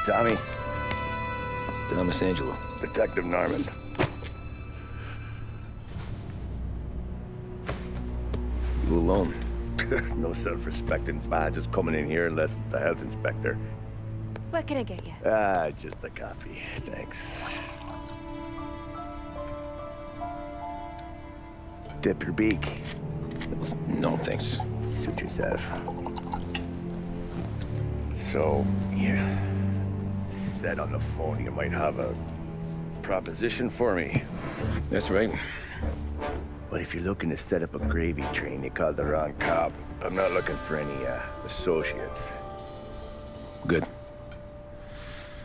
Tommy. Thomas Angelo. Detective Norman. You alone? No self-respecting badges coming in here unless it's the health inspector. What can I get you? Just a coffee. Thanks. Dip your beak. No, thanks. Suit yourself. So, you said on the phone you might have a proposition for me. That's right. Well, if you're looking to set up a gravy train, you called the wrong cop. I'm not looking for any, associates. Good.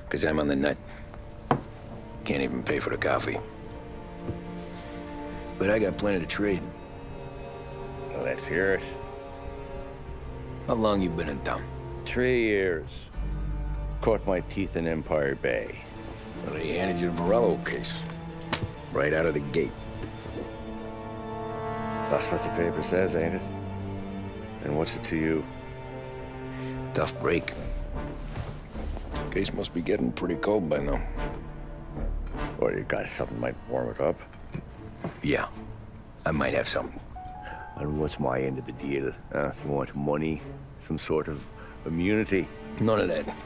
Because I'm on the nut. Can't even pay for the coffee. But I got plenty to trade. Well, let's hear it. How long you been in town? 3 years. Caught my teeth in Empire Bay. Well, they handed you the Morello case. Right out of the gate. That's what the paper says, ain't it? And what's it to you? Tough break. Case must be getting pretty cold by now. Or you got something might warm it up? Yeah, I might have something. And what's my end of the deal? You want money? Some sort of immunity? None of that.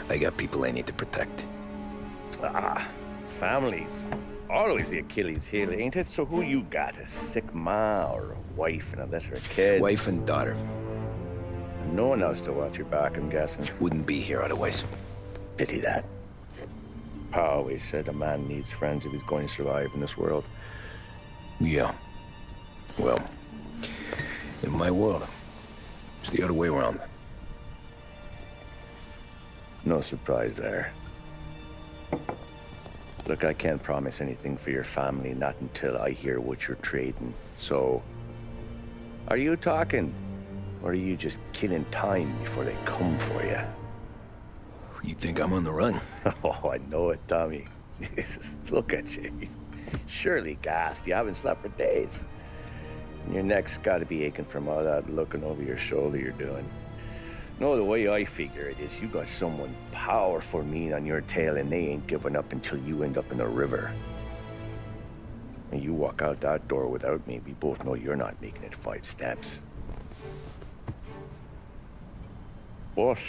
I got people I need to protect. Families. Always the Achilles heel, ain't it? So who you got? A sick ma or a wife and a litter of kids? Wife and daughter. And no one else to watch your back, I'm guessing. Wouldn't be here otherwise. Pity that. Pa always said a man needs friends if he's going to survive in this world. Yeah. Well, in my world, it's the other way around. No surprise there. Look, I can't promise anything for your family, not until I hear what you're trading. So, are you talking? Or are you just killing time before they come for you? You think I'm on the run? Oh, I know it, Tommy. Jesus, look at you. Surely gassed. You haven't slept for days. And your neck's got to be aching from all that looking over your shoulder you're doing. No, the way I figure it is you got someone powerful mean on your tail and they ain't giving up until you end up in the river. And you walk out that door without me, we both know you're not making it 5 steps. But,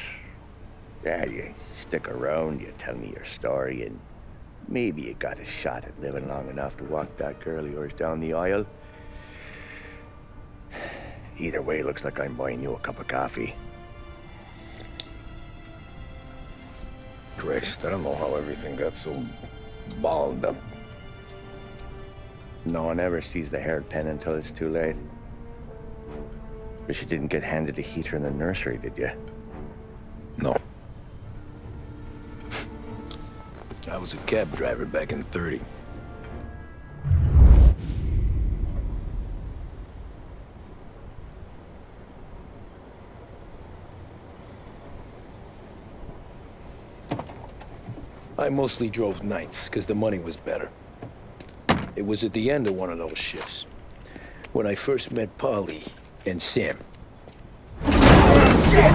yeah, you stick around, you tell me your story, and maybe you got a shot at living long enough to walk that girl of yours down the aisle. Either way, looks like I'm buying you a cup of coffee. Christ, I don't know how everything got so balled up. No one ever sees the hairpin until it's too late. But you didn't get handed a heater in the nursery, did you? No. I was a cab driver back in '30. I mostly drove nights, because the money was better. It was at the end of one of those shifts, when I first met Polly and Sam. Shit!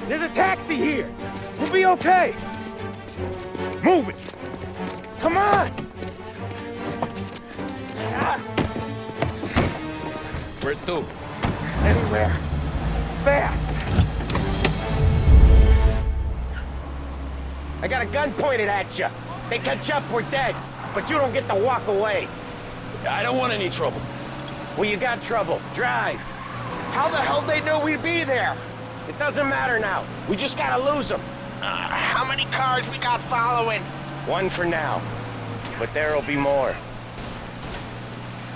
There's a taxi here. We'll be okay. Move it. Come on. Where to? Anywhere. Fast. I got a gun pointed at you. They catch up, we're dead. But you don't get to walk away. I don't want any trouble. Well, you got trouble. Drive. How the hell they know we'd be there? It doesn't matter now. We just gotta lose them. How many cars we got following? 1 for now. But there'll be more.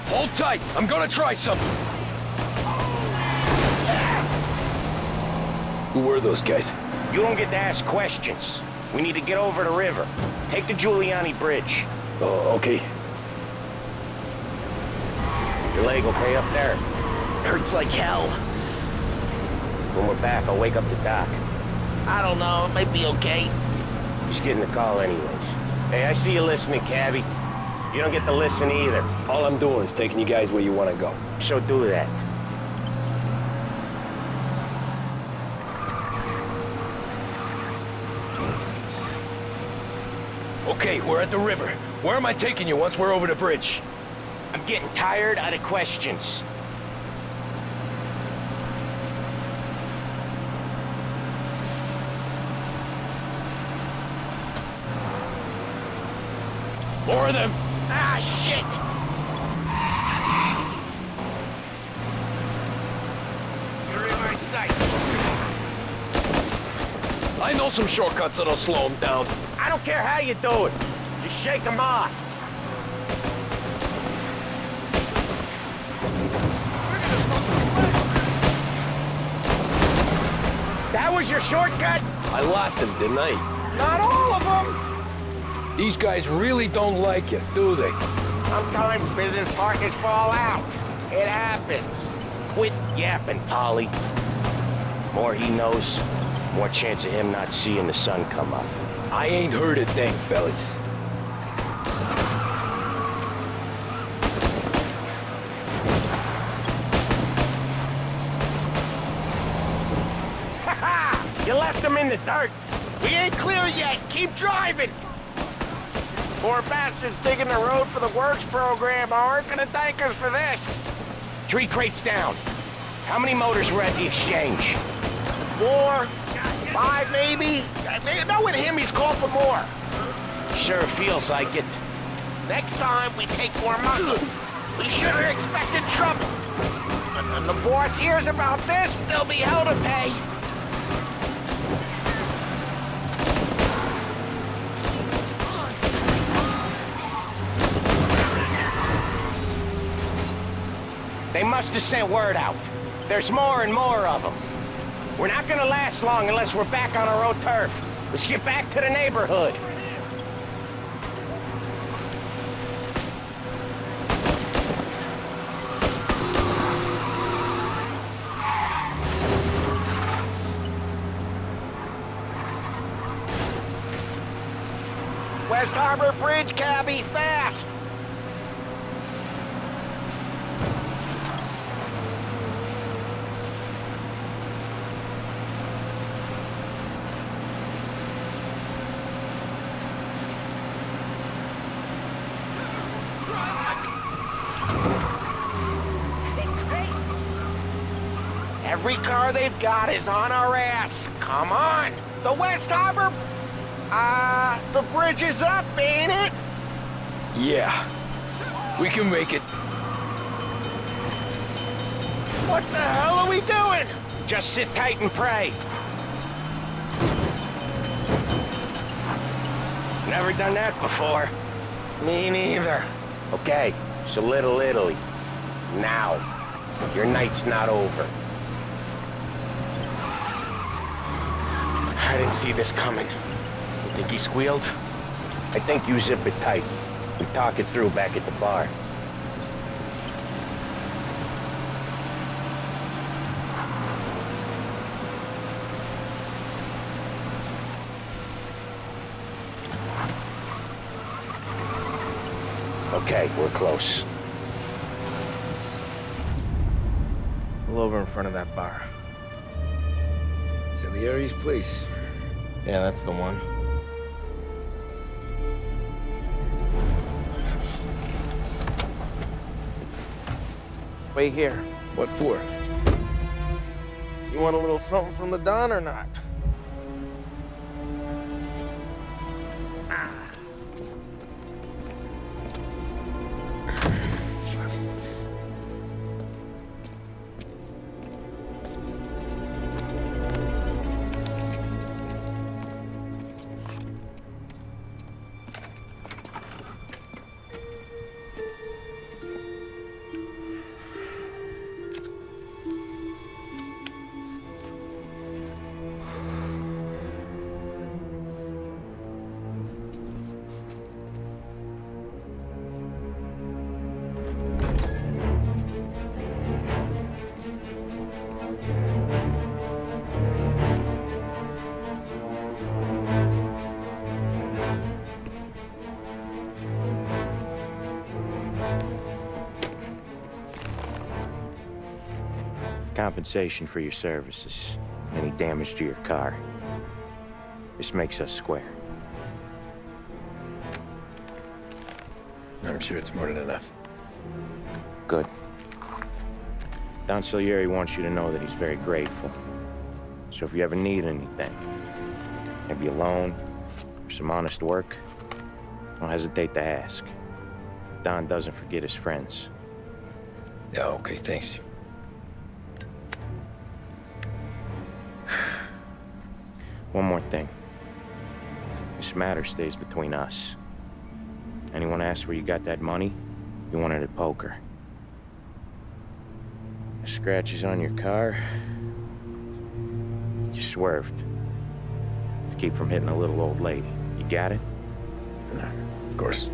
Hold tight. I'm gonna try something. Who were those guys? You don't get to ask questions. We need to get over the river. Take the Giuliani Bridge. Oh, okay. Your leg okay up there? Hurts like hell. When we're back, I'll wake up the doc. I don't know, it might be okay. Just getting the call anyways. Hey, I see you listening, Cabby. You don't get to listen either. All I'm doing is taking you guys where you want to go. So do that. Okay, we're at the river. Where am I taking you once we're over the bridge? I'm getting tired of the questions. More of them. Ah, shit! You're in my sight. I know some shortcuts that'll slow them down. I don't care how you do it. Just shake them off. That was your shortcut? I lost him, didn't I? Not all of them! These guys really don't like you, do they? Sometimes business partners fall out. It happens. Quit yapping, Polly. More he knows, more chance of him not seeing the sun come up. I ain't heard a thing, fellas. Ha ha! You left him in the dirt. We ain't clear yet. Keep driving. Poor bastards digging the road for the works program aren't gonna thank us for this. 3 crates down. How many motors were at the exchange? 4, 5 maybe. Knowing him, he's called for more. Sure feels like it. Next time, we take more muscle. We should have expected trouble. And the boss hears about this, there'll be hell to pay. They must have sent word out. There's more and more of them. We're not gonna last long unless we're back on our own turf. Let's get back to the neighborhood. West Harbor Bridge, cabby, fast! Every car they've got is on our ass. Come on! The West Harbor... the bridge is up, ain't it? Yeah. We can make it. What the hell are we doing? Just sit tight and pray. Never done that before. Me neither. Okay, so Little Italy. Now. Your night's not over. I didn't see this coming. You think he squealed? I think you zip it tight. We talk it through back at the bar. Okay, we're close. Pull over in front of that bar. Salieri's place. Yeah, that's the one. Wait here. What for? You want a little something from the Don or not? Compensation for your services. Any damage to your car. This makes us square. I'm sure it's more than enough. Good. Don Salieri wants you to know that he's very grateful. So if you ever need anything, maybe a loan or some honest work, don't hesitate to ask. Don doesn't forget his friends. Yeah, okay, thanks. One more thing. This matter stays between us. Anyone asks where you got that money, you won it at poker. The scratches on your car, you swerved. To keep from hitting a little old lady. You got it? Of course.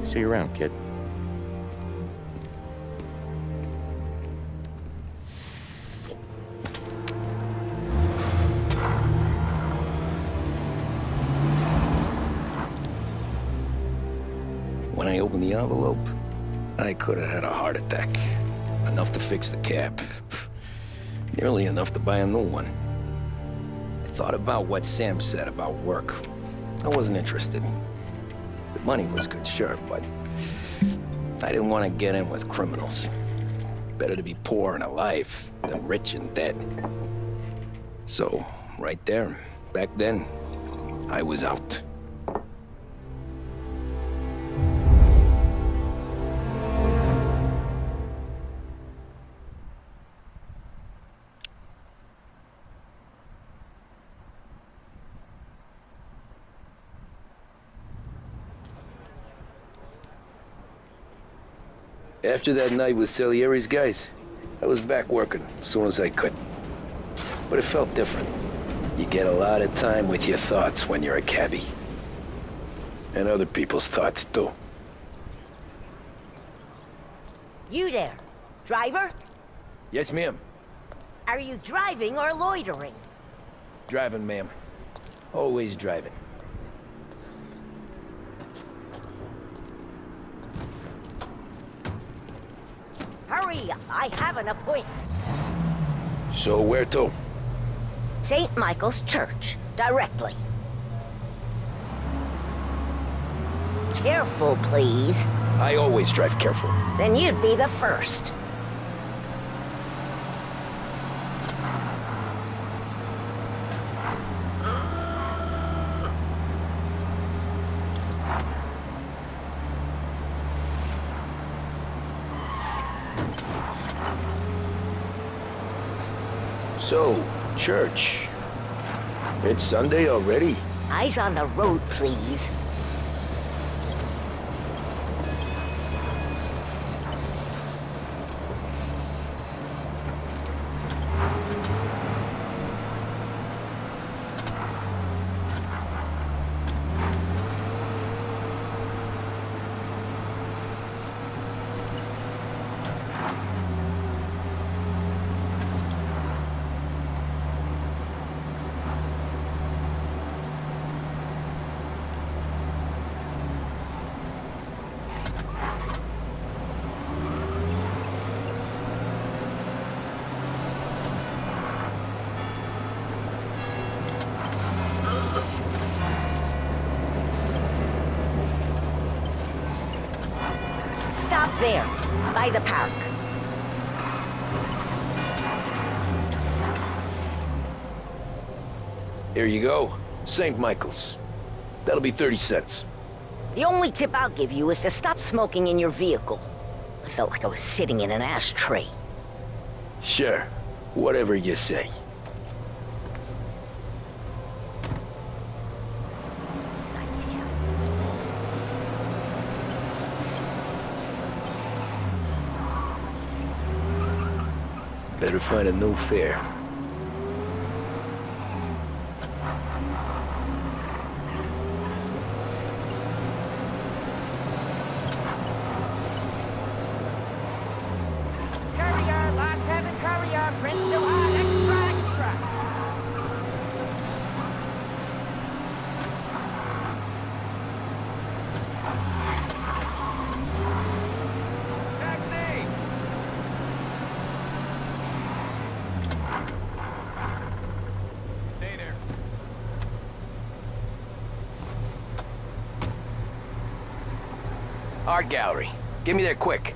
See you around, kid. When I opened the envelope, I could have had a heart attack. Enough to fix the cap. Nearly enough to buy a new one. I thought about what Sam said about work. I wasn't interested. The money was good, sure, but I didn't want to get in with criminals. Better to be poor and alive than rich and dead. So, right there, back then, I was out. After that night with Salieri's guys, I was back working as soon as I could. But it felt different. You get a lot of time with your thoughts when you're a cabbie. And other people's thoughts, too. You there, driver? Yes, ma'am. Are you driving or loitering? Driving, ma'am. Always driving. Hurry up, I have an appointment. So where to? St. Michael's Church, directly. Careful, please. I always drive careful. Then you'd be the first. So, church. It's Sunday already? Eyes on the road, please. Stop there, by the park. Here you go. St. Michael's. That'll be 30 cents. The only tip I'll give you is to stop smoking in your vehicle. I felt like I was sitting in an ashtray. Sure. Whatever you say. As I tell you. Better find a new fare. Courier, last heaven courier, print still hot, extra, extra. Taxi! Art gallery. Get me there quick.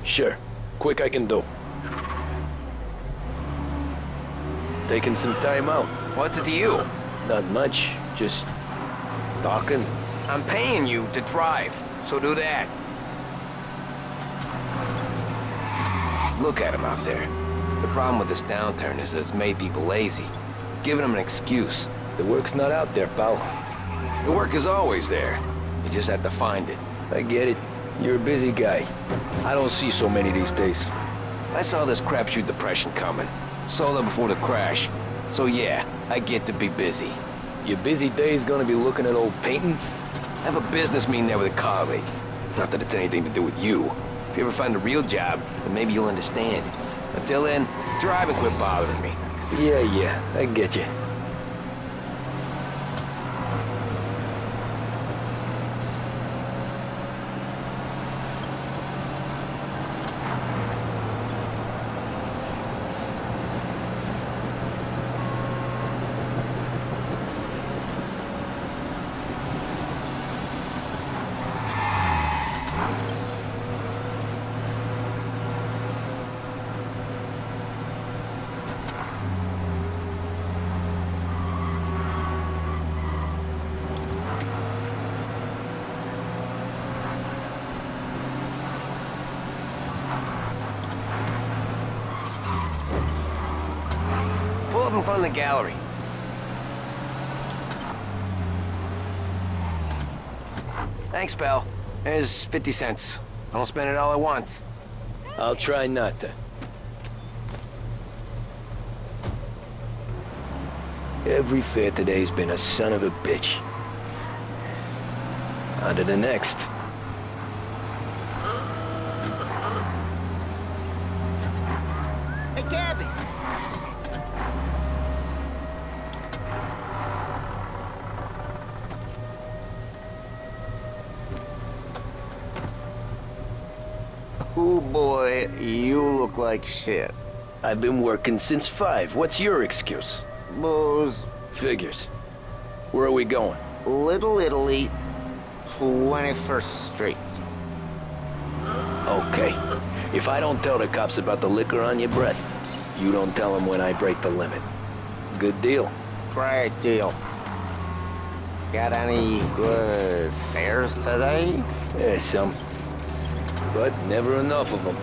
Sure. Quick I can do. Taking some time out. What's it to you? Not much. Just talking. I'm paying you to drive, so do that. Look at him out there. The problem with this downturn is that it's made people lazy. Giving them an excuse. The work's not out there, pal. The work is always there. You just have to find it. I get it. You're a busy guy. I don't see so many these days. I saw this crapshoot depression coming. Sold it before the crash. So yeah, I get to be busy. Your busy day's gonna be looking at old paintings? I have a business meeting there with a colleague. Not that it's anything to do with you. If you ever find a real job, then maybe you'll understand. Until then, drive and quit bothering me. Yeah, I get you. Pull up in front of the gallery. Thanks, pal. There's 50 cents. I don't spend it all at once. I'll try not to. Every fair today's been a son of a bitch. On to the next. Hey, Gabby! Oh boy, you look like shit. I've been working since 5. What's your excuse? Booze, Figures. Where are we going? Little Italy, 21st Street. Okay. If I don't tell the cops about the liquor on your breath, you don't tell them when I break the limit. Good deal. Great deal. Got any good fares today? Yeah, some. But never enough of them.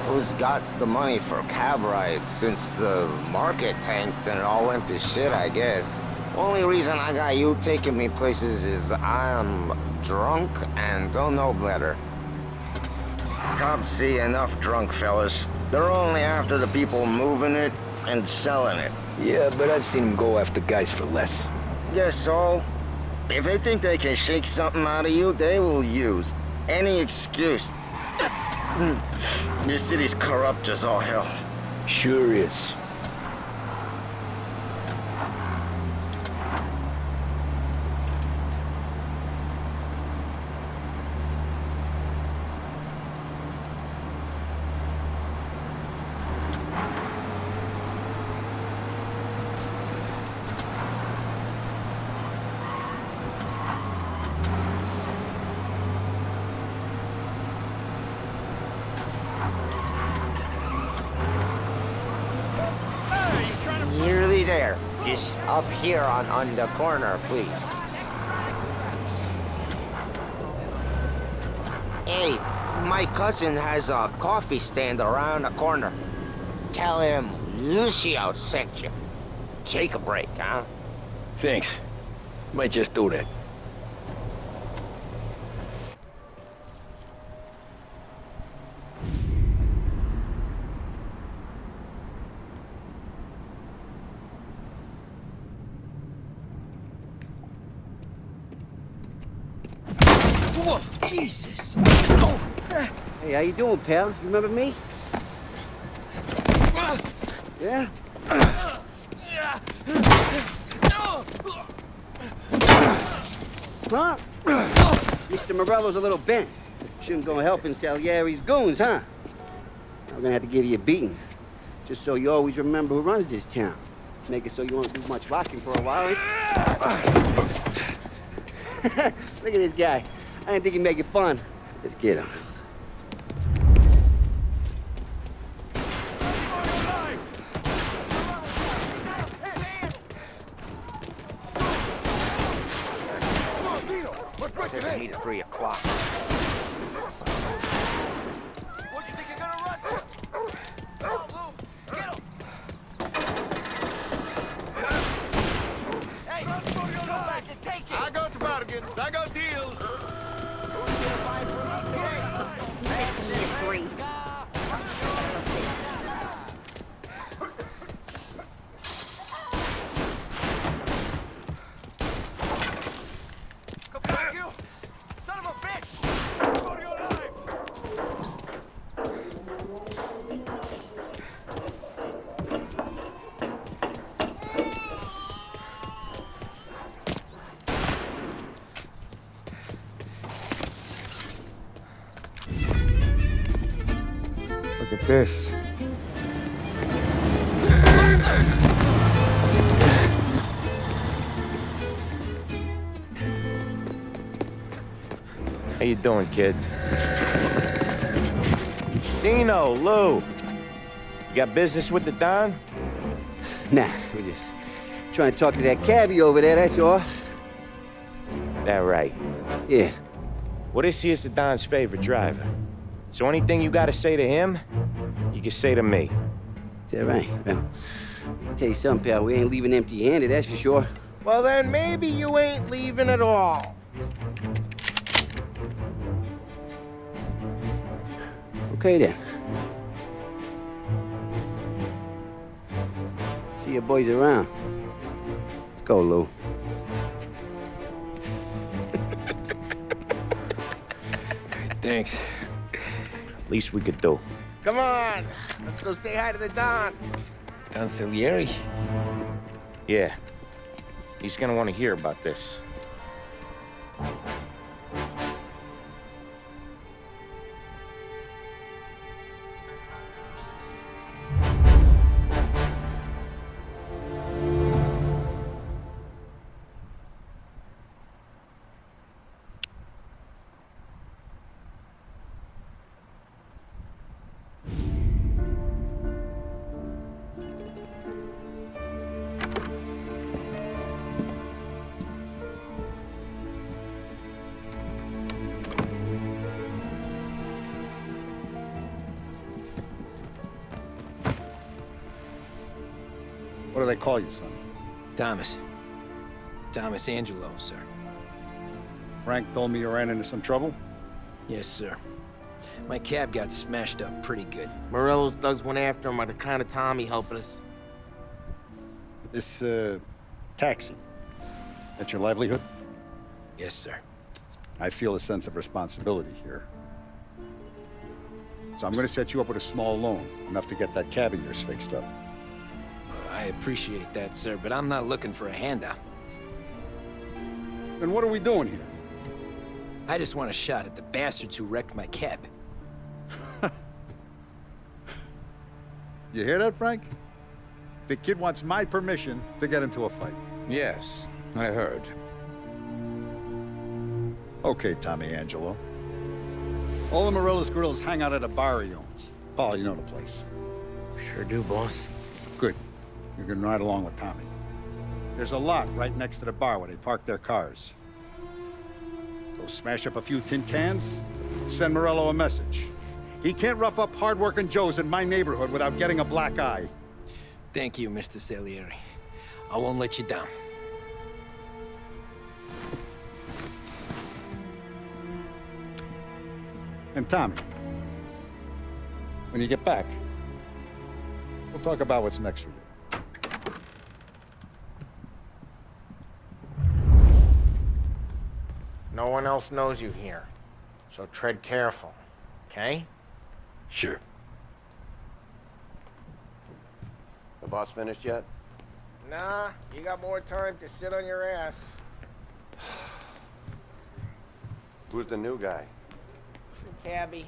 Who's got the money for cab rides since the market tanked and it all went to shit, I guess? Only reason I got you taking me places is I'm drunk and don't know better. Cops see enough drunk fellas. They're only after the people moving it and selling it. Yeah, but I've seen them go after guys for less. Guess so. If they think they can shake something out of you, they will use any excuse. This city's corrupt as all hell. Sure is. Nearly there. Just up here on the corner, please. Hey, my cousin has a coffee stand around the corner. Tell him Lucio sent you. Take a break, huh? Thanks. Might just do that. Whoa, Jesus! Hey, how you doing, pal? You remember me? Yeah? Huh? Mr. Morello's a little bent. Shouldn't go helping Salieri's goons, huh? I'm gonna have to give you a beating. Just so you always remember who runs this town. Make it so you won't do much rocking for a while. Look at this guy. I didn't think he'd make it fun. Let's get him. Said to meet at 3 o'clock. What do you think you're gonna run to? Come on, Lou. Get him. Hey, come back and take it. I got the bargains. I got deals. Who's gonna buy from me today? He said to me at 3. Come back, you! Son of a bitch! Go to your lives! Look at this. How you doing, kid? Dino, Lou. You got business with the Don? Nah, we're just trying to talk to that cabbie over there, that's all. That right. Yeah. Well, this here's the Don's favorite driver. So anything you gotta say to him, you can say to me. Is that right? Well, I'll tell you something, pal. We ain't leaving empty-handed, that's for sure. Well, then maybe you ain't leaving at all. Okay, then. See your boys around. Let's go, Lou. Thanks. Least we could do. Come on. Let's go say hi to the Don. Don Salieri? Yeah. He's gonna want to hear about this. What do they call you, son? Thomas. Tommy Angelo, sir. Frank told me you ran into some trouble? Yes, sir. My cab got smashed up pretty good. Morello's thugs went after him on account of Tommy helping us. This, taxi. That's your livelihood? Yes, sir. I feel a sense of responsibility here. So I'm gonna set you up with a small loan, enough to get that cab of yours fixed up. I appreciate that, sir, but I'm not looking for a handout. Then what are we doing here? I just want a shot at the bastards who wrecked my cab. You hear that, Frank? The kid wants my permission to get into a fight. Yes, I heard. Okay, Tommy Angelo. All the Morello's girls hang out at a bar he owns. Paul, you know the place. Sure do, boss. Good. You can ride along with Tommy. There's a lot right next to the bar where they park their cars. Go smash up a few tin cans, send Morello a message. He can't rough up hard-working Joes in my neighborhood without getting a black eye. Thank you, Mr. Salieri. I won't let you down. And Tommy, when you get back, we'll talk about what's next for you. No one else knows you here, so tread careful, okay? Sure. The boss finished yet? Nah, you got more time to sit on your ass. Who's the new guy? Some cabbie.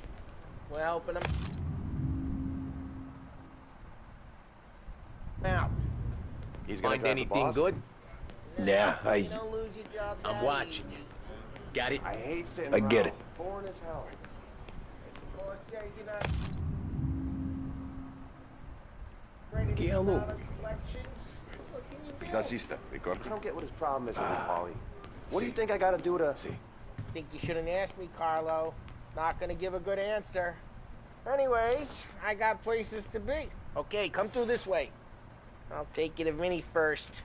We're helping him. Out. He's gonna Find drive the anything boss? good? Yeah, You don't lose your job I'm that watching easy. you. Got it? I hate sitting I get it. Boring as hell. Hello. I don't get what his problem is with him, Paulie. What do you think I gotta do to... Think you shouldn't ask me, Carlo. Not gonna give a good answer. Anyways, I got places to be. Okay, come through this way. I'll take you to Vinny first.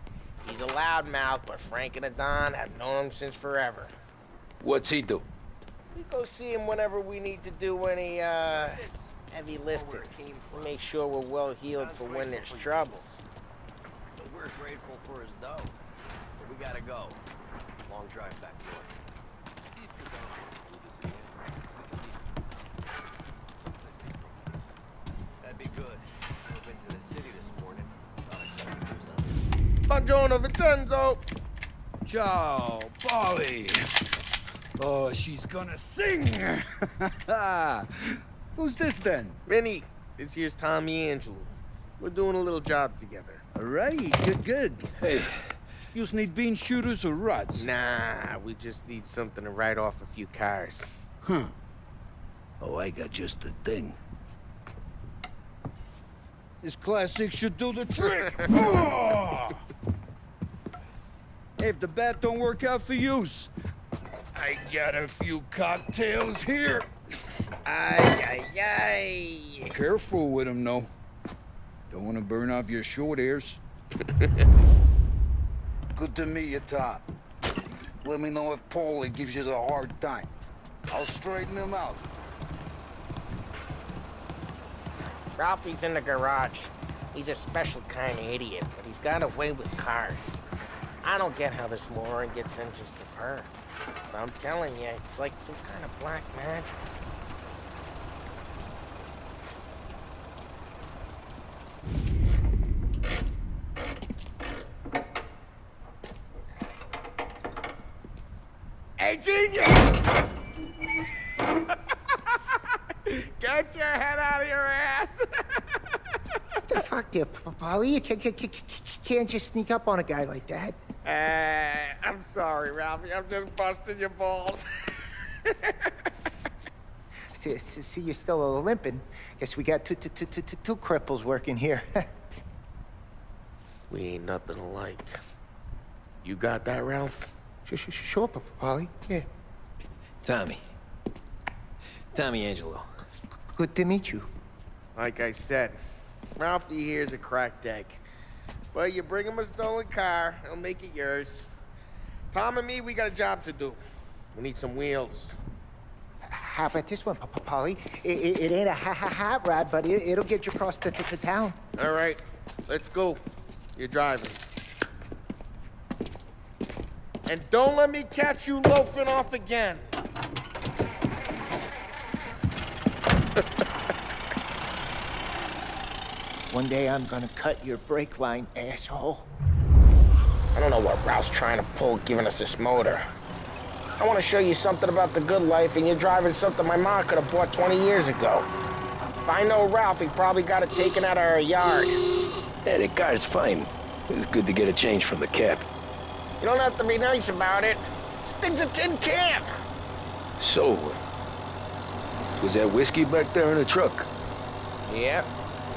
He's a loudmouth, but Frank and the Don have known him since forever. What's he do? We go see him whenever we need to do any, heavy lifting. To make sure we're well healed for when there's trouble. We're grateful for his dough. But we gotta go. Long drive back north. That'd be good. I've been to the city this morning. Thought I saw you do something. Buongiorno, Vincenzo! Ciao, Polly. Oh, she's gonna sing. Who's this then? Vinny, this here's Tommy Angelo. We're doing a little job together. All right, good. Hey, you need bean shooters or rods? Nah, we just need something to write off a few cars. Huh. Oh, I got just the thing. This classic should do the trick. Oh! Hey, if the bat don't work out for yous, I got a few cocktails here. Ay. Careful with them, though. Don't want to burn off your short hairs. Good to meet you, Tom. Let me know if Paulie gives you a hard time. I'll straighten him out. Ralphie's in the garage. He's a special kind of idiot, but he's got a way with cars. I don't get how this moron gets engines to purr. But I'm telling you, it's like some kind of black magic. Hey, genius! Get your head out of your ass! What the fuck there, Paulie? You can't just sneak up on a guy like that. I'm sorry, Ralphie. I'm just busting your balls. See, you're still limping. Guess we got two cripples working here. We ain't nothing alike. You got that, Ralph? Sure, Paulie. Yeah. Tommy Angelo. Good to meet you. Like I said, Ralphie here's a cracked egg. Well, you bring him a stolen car, he'll make it yours. Tom and me, we got a job to do. We need some wheels. How about this one, Paulie? It ain't a hot rod, but it'll get you across to town. All right, let's go. You're driving. And don't let me catch you loafing off again. One day I'm gonna cut your brake line, asshole. I don't know what Ralph's trying to pull giving us this motor. I want to show you something about the good life, and you're driving something my mom could have bought 20 years ago. If I know Ralph, he probably got it taken out of our yard. Yeah, the car's fine. It's good to get a change from the cap. You don't have to be nice about it. This thing's a tin can. So, was that whiskey back there in the truck? Yep,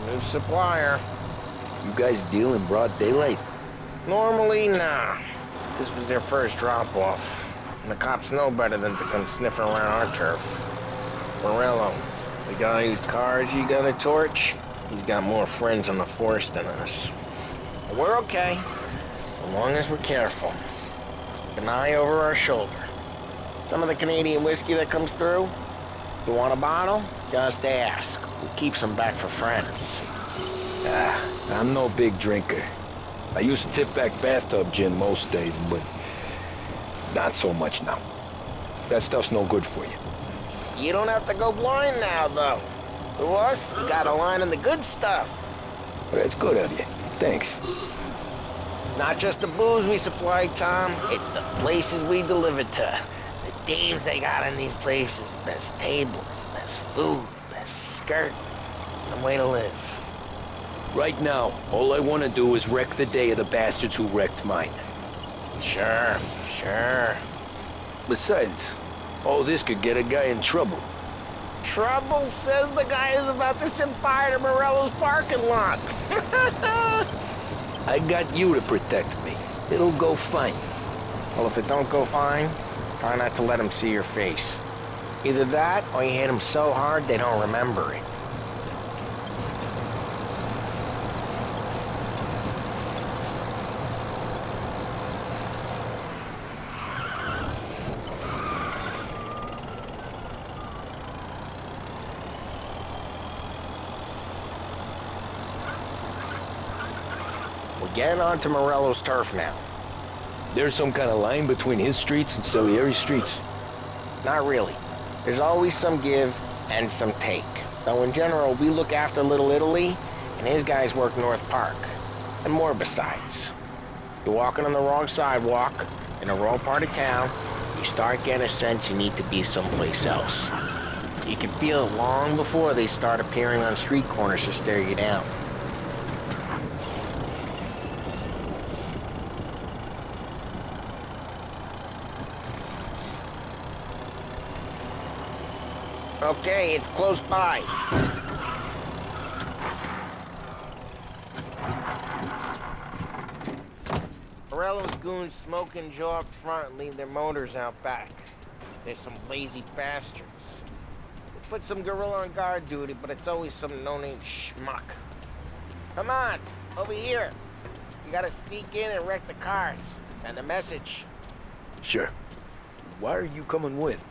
new supplier. You guys deal in broad daylight? Normally, nah. This was their first drop-off. And the cops know better than to come sniffing around our turf. Morello, we got used cars, you got a torch. He's got more friends on the force than us. But we're okay, so long as we're careful. Keep an eye over our shoulder. Some of the Canadian whiskey that comes through, you want a bottle? Just ask. We'll keep some back for friends. I'm no big drinker. I used to tip back bathtub gin most days, but not so much now. That stuff's no good for you. You don't have to go blind now, though. To us, you got a line in the good stuff. Well, that's good of you. Thanks. Not just the booze we supply, Tom. It's the places we deliver to. The dames they got in these places. Best tables, best food, best skirt. Some way to live. Right now, all I want to do is wreck the day of the bastards who wrecked mine. Sure. Besides, all this could get a guy in trouble. Trouble, says the guy who's about to set fire to Morello's parking lot. I got you to protect me. It'll go fine. Well, if it don't go fine, try not to let them see your face. Either that, or you hit them so hard they don't remember it. We're getting onto Morello's turf now. There's some kind of line between his streets and Salieri's streets? Not really. There's always some give and some take. Though in general, we look after Little Italy, and his guys work North Park. And more besides. You're walking on the wrong sidewalk, in the wrong part of town, you start getting a sense you need to be someplace else. You can feel it long before they start appearing on street corners to stare you down. Okay, it's close by. Morello's goons smoke and Joe up front and leave their motors out back. There's some lazy bastards. We put some gorilla on guard duty, but it's always some no-name schmuck. Come on, over here. You gotta sneak in and wreck the cars. Send a message. Sure. Why are you coming with?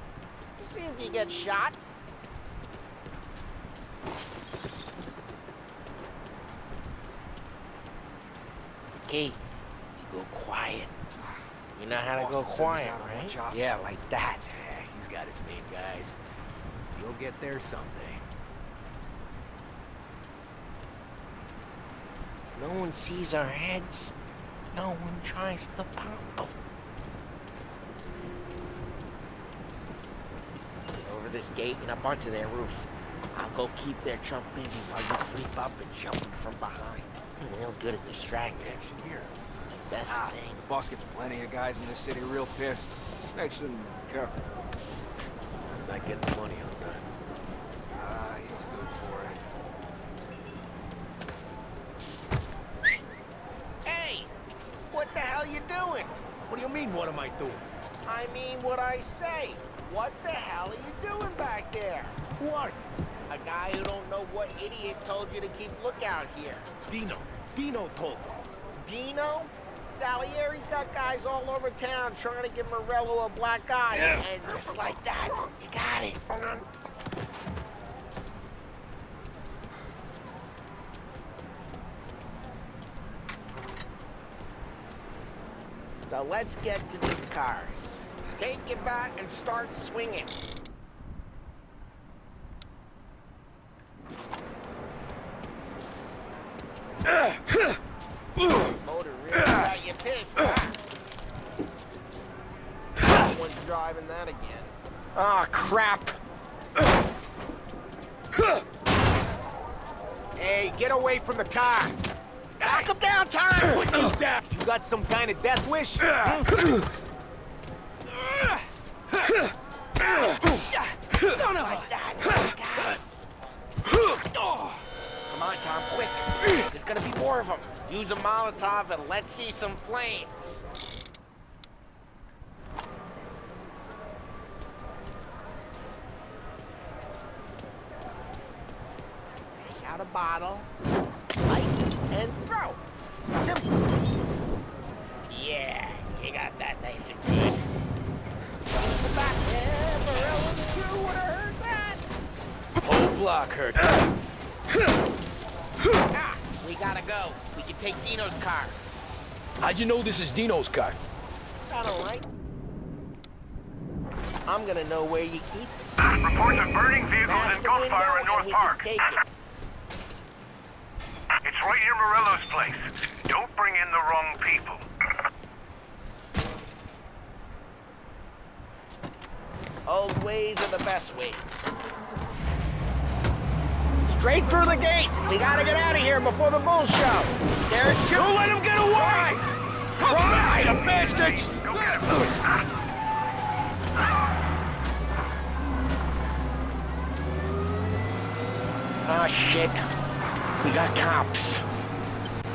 To see if you get shot. Okay, you go quiet. You know how to go quiet, right? Yeah, like that. Yeah, he's got his main guys. You'll get there someday. If no one sees our heads, no one tries to pop them. Over this gate and up onto their roof. I'll go keep their chump busy while you creep up and jump them from behind. I'm real good at distracting. It's my best thing. Boss gets plenty of guys in this city real pissed. Makes them careful. As I get the money on time. He's good for it. Hey! What the hell you doing? What do you mean, what am I doing? I mean what I say. What the hell are you doing back there? Who are you? A guy who don't know what idiot told you to keep lookout here. Dino. Dino told me. Dino? Salieri's got guys all over town trying to give Morello a black eye. Yeah. And just like that, you got it. So let's get to these cars. Take it back and start swinging. Motor really got you pissed, huh? No one's driving that again. Ah, crap! Hey, get away from the car! Knock him down, Tom! Put you down! You got some kind of death wish? Just like that. Got it. Come on, Tom, quick. There's gonna be more of them. Use a Molotov and let's see some flames. Take out a bottle, light, and throw. Simple. Yeah, you got that nice and good. The back there, Morello's crew would have heard that. Whole block heard. Ah, we gotta go. We can take Dino's car. How'd you know this is Dino's car? I don't like. I'm gonna know where you keep it. Reports of burning vehicles Smash and the gunfire window in North and we Park. can take it. It's right near Morello's place. Don't bring in the wrong people. Old ways are the best ways. Straight through the gate. We gotta get out of here before the bulls show. There's shoot. Don't let him get away! Come back, you bastards! Go get him. Oh, shit. We got cops.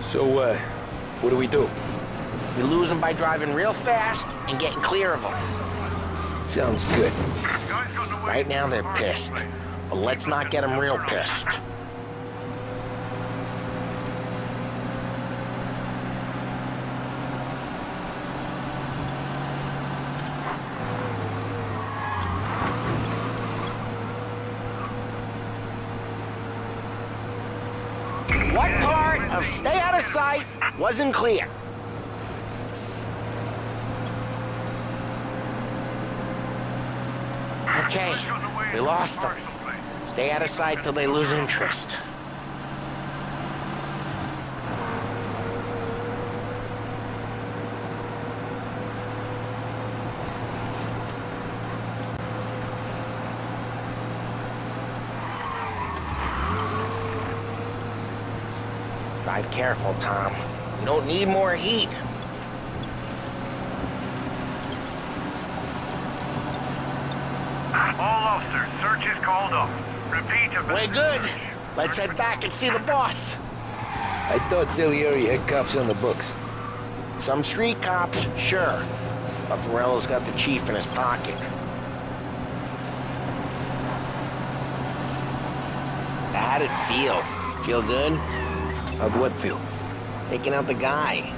So, what do we do? We lose them by driving real fast and getting clear of them. Sounds good. Right now they're pissed, but let's not get them real pissed. What part of stay out of sight wasn't clear? Okay, we lost them. Stay out of sight till they lose interest. Drive careful, Tom. We don't need more heat. All officers, search is called off. Repeat of We're good. Let's head back and see the boss. I thought Salieri had cops on the books. Some street cops, sure. But Morello's got the chief in his pocket. How'd it feel? Feel good? How'd what feel? Taking out the guy.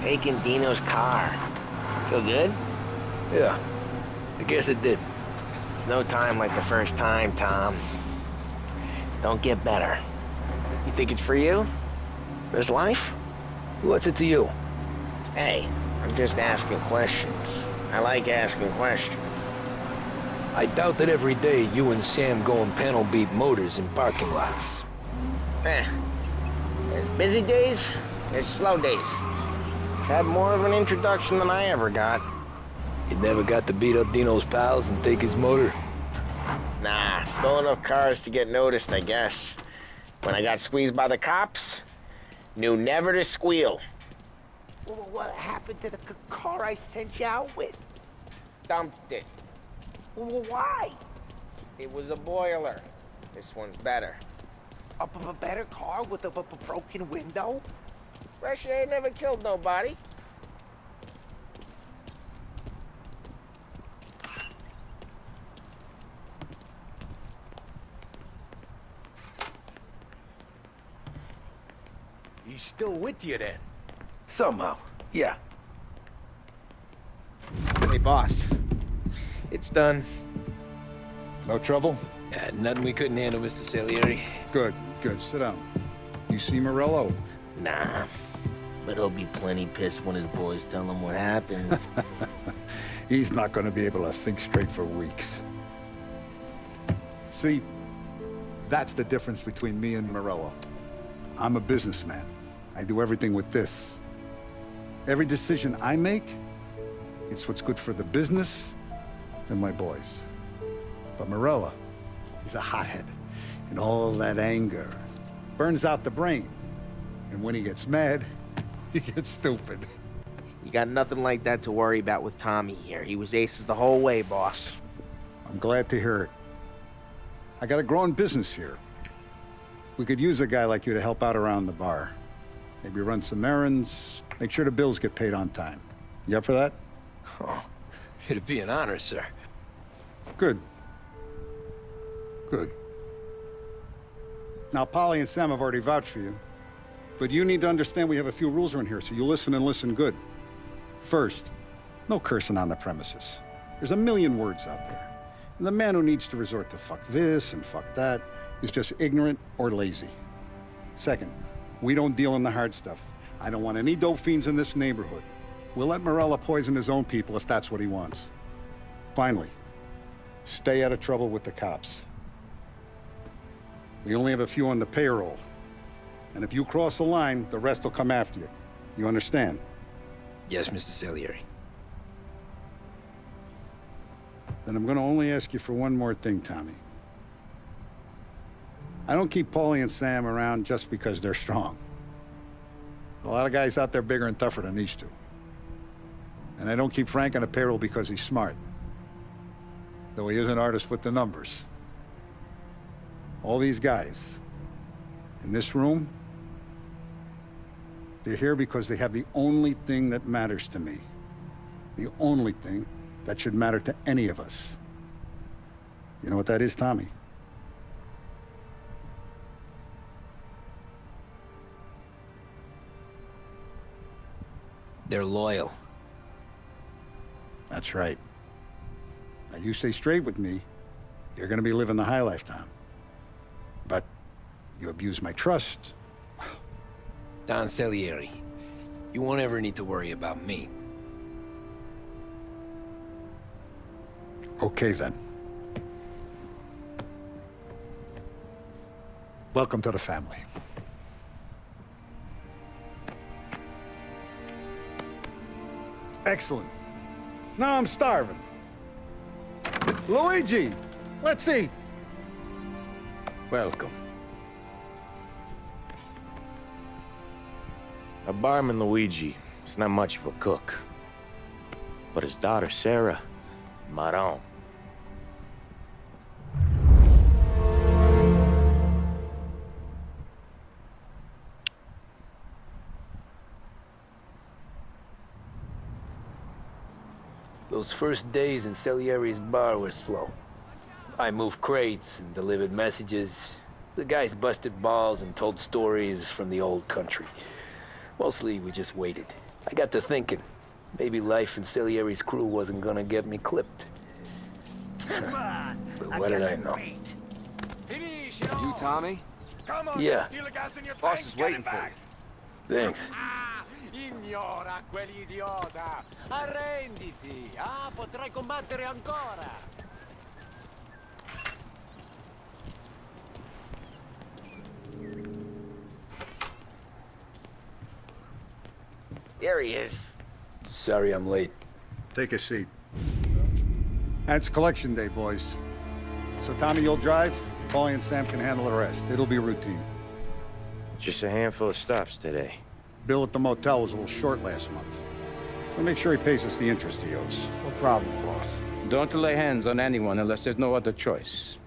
Taking Dino's car. Feel good? Yeah, I guess it did. There's no time like the first time, Tom. Don't get better. You think it's for you? This life? What's it to you? Hey, I'm just asking questions. I like asking questions. I doubt that every day you and Sam go and panel beat motors in parking lots. There's busy days, there's slow days. Had more of an introduction than I ever got. You never got to beat up Dino's pals and take his motor? Nah, stole enough cars to get noticed, I guess. When I got squeezed by the cops, knew never to squeal. What happened to the car I sent you out with? Dumped it. Why? It was a boiler. This one's better. A better car with a broken window? Fresh air never killed nobody. He's still with you then? Somehow, yeah. Hey, boss. It's done. No trouble? Yeah, nothing we couldn't handle, Mr. Salieri. Good, good. Sit down. You see Morello? Nah, but he'll be plenty pissed when his boys tell him what happened. He's not going to be able to think straight for weeks. See, that's the difference between me and Morello. I'm a businessman. I do everything with this. Every decision I make, it's what's good for the business and my boys. But Morello, he's a hothead. And all that anger burns out the brain. And when he gets mad, he gets stupid. You got nothing like that to worry about with Tommy here. He was aces the whole way, boss. I'm glad to hear it. I got a growing business here. We could use a guy like you to help out around the bar. Maybe run some errands, make sure the bills get paid on time. You up for that? Oh, it'd be an honor, sir. Good. Good. Now, Polly and Sam have already vouched for you. But you need to understand we have a few rules around here, so you listen and listen good. First, no cursing on the premises. There's a million words out there. And the man who needs to resort to fuck this and fuck that is just ignorant or lazy. Second, we don't deal in the hard stuff. I don't want any dope fiends in this neighborhood. We'll let Morello poison his own people if that's what he wants. Finally, stay out of trouble with the cops. We only have a few on the payroll. And if you cross the line, the rest will come after you. You understand? Yes, Mr. Salieri. Then I'm gonna only ask you for one more thing, Tommy. I don't keep Paulie and Sam around just because they're strong. A lot of guys out there bigger and tougher than these two. And I don't keep Frank on the payroll because he's smart. Though he is an artist with the numbers. All these guys, In this room, they're here because they have the only thing that matters to me. The only thing that should matter to any of us. You know what that is, Tommy? They're loyal. That's right. Now, you stay straight with me, you're gonna be living the high life, Tom. But you abuse my trust. Don Salieri, you won't ever need to worry about me. Okay, then. Welcome to the family. Excellent. Now I'm starving. Luigi, let's eat. Welcome. Our barman Luigi is not much of a cook. But his daughter Sarah, Maron. Those first days in Salieri's bar were slow. I moved crates and delivered messages. The guys busted balls and told stories from the old country. Mostly, we just waited. I got to thinking, maybe life in Salieri's crew wasn't gonna get me clipped. But what did I know? You, Tommy? Yeah. Boss is waiting for you. Thanks. Ignora quell'idiota! Arrenditi! Ah, potrai combattere ancora! There he is. Sorry I'm late. Take a seat. And it's collection day, boys. So Tommy, you'll drive. Paulie and Sam can handle the rest. It'll be routine. Just a handful of stops today. Bill at the motel was a little short last month. So make sure he pays us the interest he owes. No problem, boss. Don't lay hands on anyone unless there's no other choice.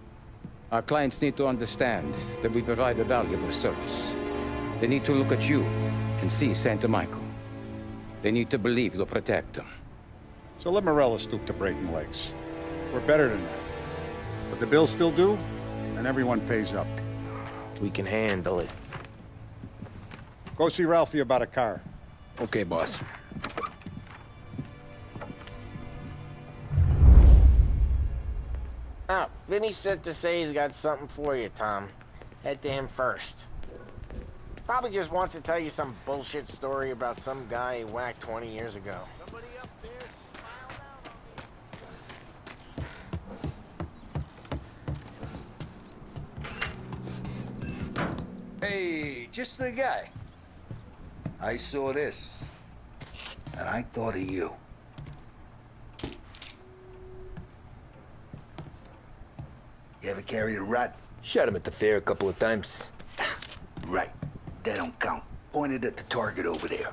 Our clients need to understand that we provide a valuable service. They need to look at you and see Santa Michael. They need to believe you'll protect them. So let Morella stoop to breaking legs. We're better than that. But the bills still due, and everyone pays up. We can handle it. Go see Ralphie about a car. Okay, boss. Oh, Vinny said to say he's got something for you, Tom. Head to him first. Probably just wants to tell you some bullshit story about some guy he whacked 20 years ago. Somebody up there smiled out. Hey, just the guy. I saw this, and I thought of you. You ever carried a rat? Shot him at the fair a couple of times. Right. That don't count. Pointed at the target over there.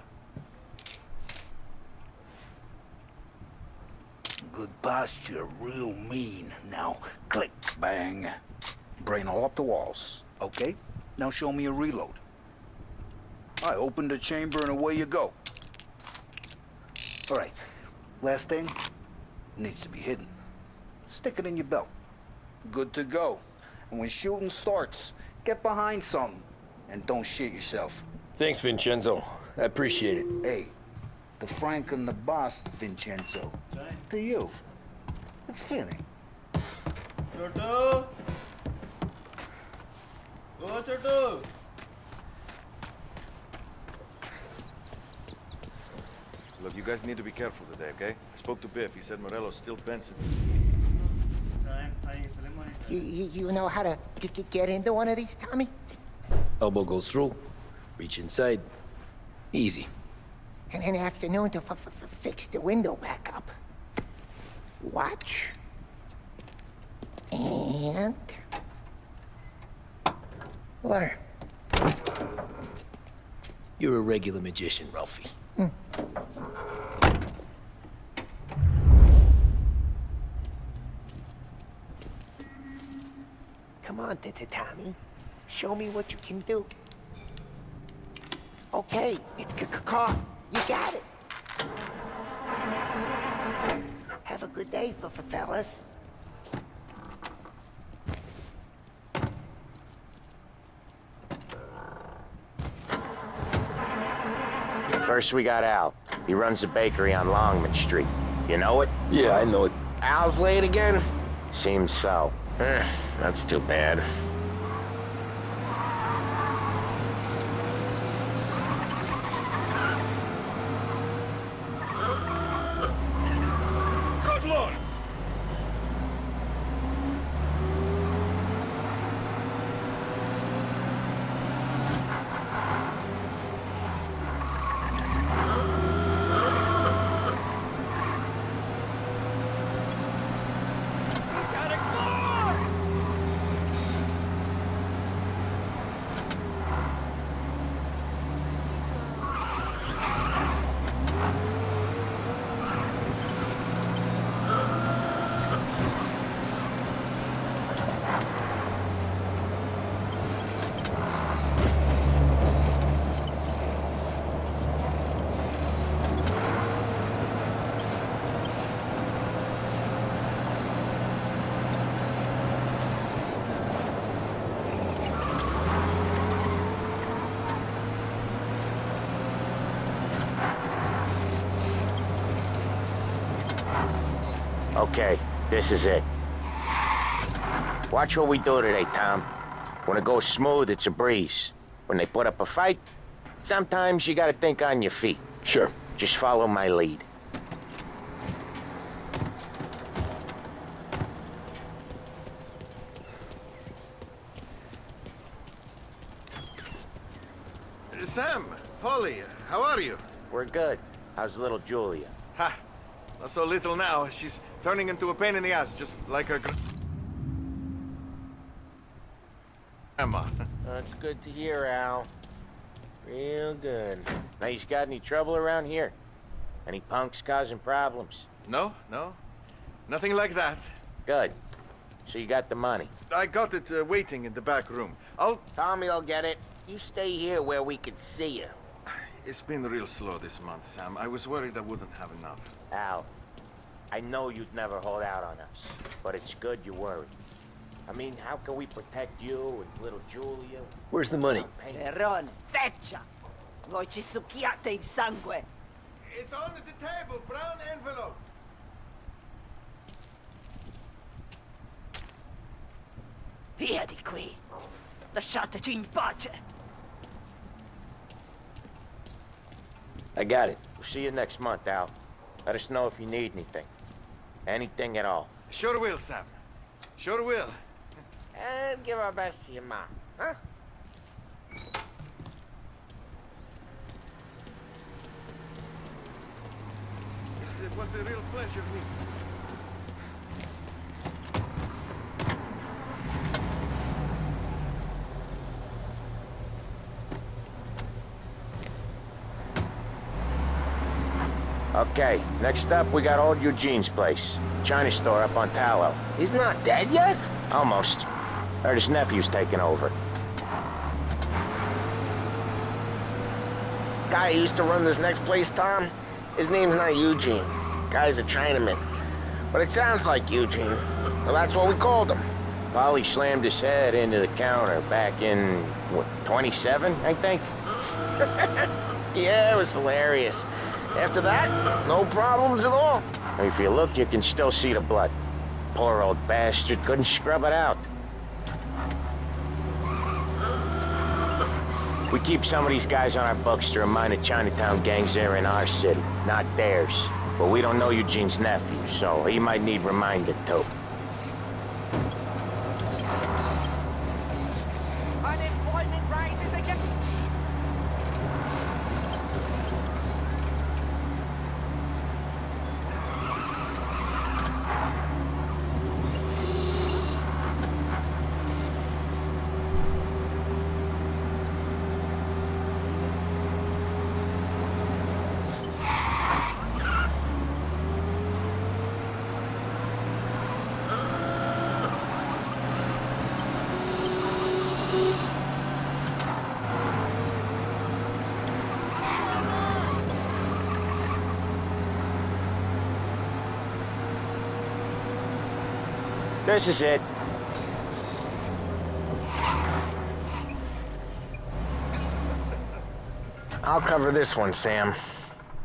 Good posture, real mean. Now, click, bang. Brain all up the walls. Okay? Now show me a reload. I opened the chamber and away you go. All right. Last thing. Needs to be hidden. Stick it in your belt. Good to go. And when shooting starts, get behind something. And don't shit yourself. Thanks, Vincenzo. I appreciate it. Hey, the Frank and the boss, Vincenzo. To you. It's Finny. Turtle! Go, Turtle! Look, you guys need to be careful today, okay? I spoke to Biff. He said Morello's still Benson. You know how to get into one of these, Tommy? Elbow goes through. Reach inside. Easy. And an afternoon to fix the window back up. Watch. And... learn. You're a regular magician, Ralphie. Come on, Tommy. Show me what you can do. Okay, it's car. You got it. Have a good day, fellas. First we got Al. He runs a bakery on Longman Street. You know it? Yeah, I know it. Al's late again? Seems so. That's too bad. Good Lord! Okay, this is it. Watch what we do today, Tom. When it goes smooth, it's a breeze. When they put up a fight, sometimes you gotta think on your feet. Sure. Just follow my lead. Sam, Polly, how are you? We're good. How's little Julia? Ha! Not so little now. She's turning into a pain in the ass, just like her grandma. That's good to hear, Al. Real good. Now, you got any trouble around here? Any punks causing problems? No. Nothing like that. Good. So you got the money? I got it waiting in the back room. Tommy'll get it. You stay here where we can see you. It's been real slow this month, Sam. I was worried I wouldn't have enough. Al, I know you'd never hold out on us, but it's good you're worried. I mean, how can we protect you and little Julia? Where's the money? Perron, feccia! Voi ci succhiate il sangue! It's on the table, brown envelope. Via di qui! Lasciateci in pace! I got it. We'll see you next month, Al. Let us know if you need anything. Anything at all. Sure will, Sam. Sure will. And give our best to your mom, huh? It was a real pleasure meeting you. Okay, next up, we got old Eugene's place. China store up on Tallow. He's not dead yet? Almost. Heard his nephew's taking over. Guy who used to run this next place, Tom? His name's not Eugene. Guy's a Chinaman. But it sounds like Eugene. Well, that's what we called him. Polly slammed his head into the counter back in, what, 27, I think? Yeah, it was hilarious. After that, no problems at all. If you look, you can still see the blood. Poor old bastard couldn't scrub it out. We keep some of these guys on our books to remind the Chinatown gangs they're in our city, not theirs. But we don't know Eugene's nephew, so he might need reminded too. Unemployment rises again. This is it. I'll cover this one, Sam.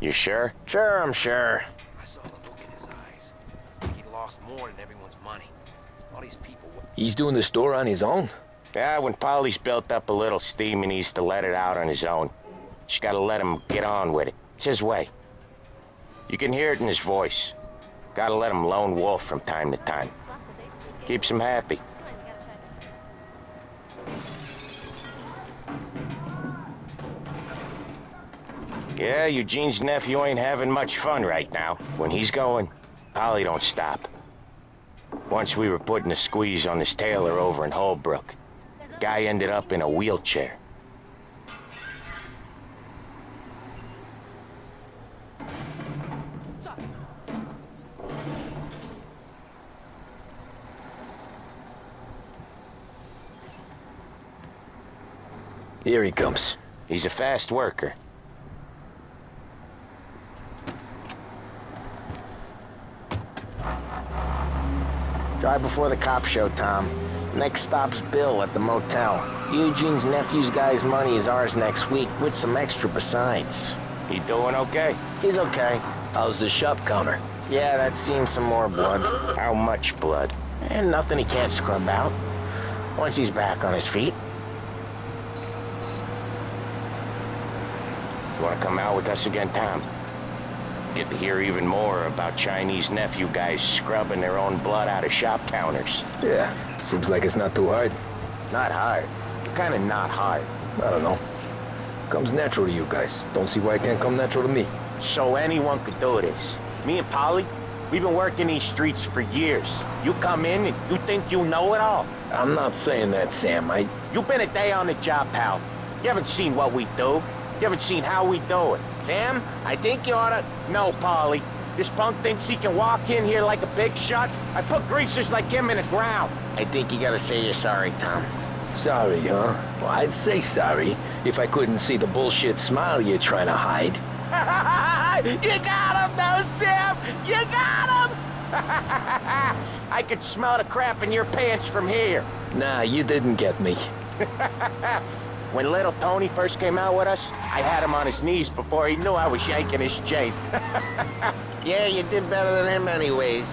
You sure? Sure, I'm sure. I saw the look in his eyes. He lost more than everyone's money. All these people... He's doing the store on his own? Yeah, when Polly's built up a little steam, he needs to let it out on his own. Just gotta let him get on with it. It's his way. You can hear it in his voice. Gotta let him lone wolf from time to time. Keeps him happy. Yeah, Eugene's nephew ain't having much fun right now. When he's going, Polly don't stop. Once we were putting a squeeze on this tailor over in Holbrook. Guy ended up in a wheelchair. Here he comes. He's a fast worker. Drive before the cops show, Tom. Next stop's Bill at the motel. Eugene's nephew's guy's money is ours next week, with some extra besides. He doing okay? He's okay. How's the shop counter? Yeah, that's seen some more blood. How much blood? And nothing he can't scrub out. Once he's back on his feet. You wanna come out with us again, Tom? Get to hear even more about Chinese nephew guys scrubbing their own blood out of shop counters. Yeah, seems like it's not too hard. Not hard. Kinda not hard. I don't know. Comes natural to you guys. Don't see why it can't come natural to me. So anyone could do this. Me and Polly, we've been working these streets for years. You come in and you think you know it all. I'm not saying that, Sam. You've been a day on the job, pal. You haven't seen what we do. You haven't seen how we do it. Sam, I think you oughta... No, Polly. This punk thinks he can walk in here like a big shot. I put greasers like him in the ground. I think you gotta say you're sorry, Tom. Sorry, huh? Well, I'd say sorry if I couldn't see the bullshit smile you're trying to hide. You got him, though, Sam! You got him! I could smell the crap in your pants from here. Nah, you didn't get me. When little Tony first came out with us, I had him on his knees before he knew I was yanking his chain. Yeah, you did better than him anyways.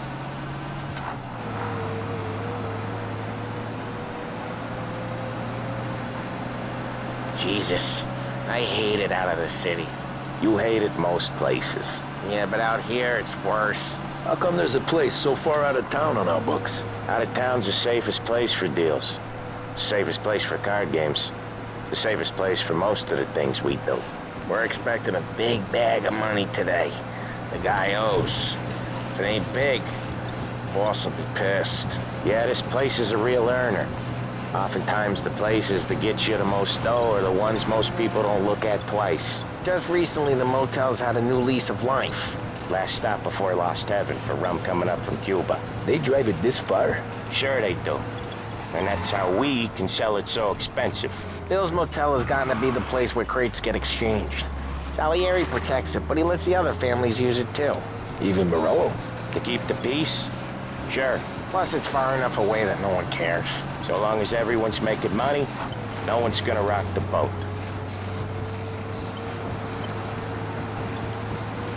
Jesus, I hate it out of the city. You hate it most places. Yeah, but out here, it's worse. How come there's a place so far out of town on our books? Out of town's the safest place for deals. Safest place for card games. The safest place for most of the things we do. We're expecting a big bag of money today. The guy owes. If it ain't big, boss will be pissed. Yeah, this place is a real earner. Oftentimes the places that get you the most dough are the ones most people don't look at twice. Just recently, the motel's had a new lease of life. Last stop before Lost Heaven for rum coming up from Cuba. They drive it this far? Sure they do. And that's how we can sell it so expensive. Bill's motel has gotten to be the place where crates get exchanged. Salieri protects it, but he lets the other families use it too. Even Morello? To keep the peace? Sure. Plus, it's far enough away that no one cares. So long as everyone's making money, no one's gonna rock the boat.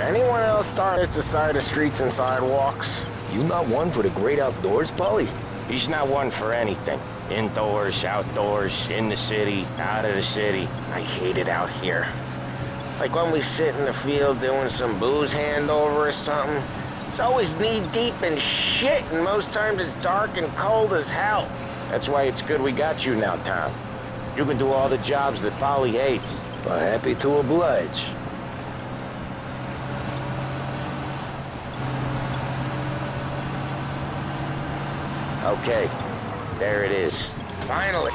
Anyone else starting to decide the streets and sidewalks? You not one for the great outdoors, Polly? He's not one for anything. Indoors, outdoors, in the city, out of the city. I hate it out here. Like when we sit in the field doing some booze handover or something. It's always knee-deep in shit, and most times it's dark and cold as hell. That's why it's good we got you now, Tom. You can do all the jobs that Polly hates. Well, happy to oblige. Okay, there it is. Finally.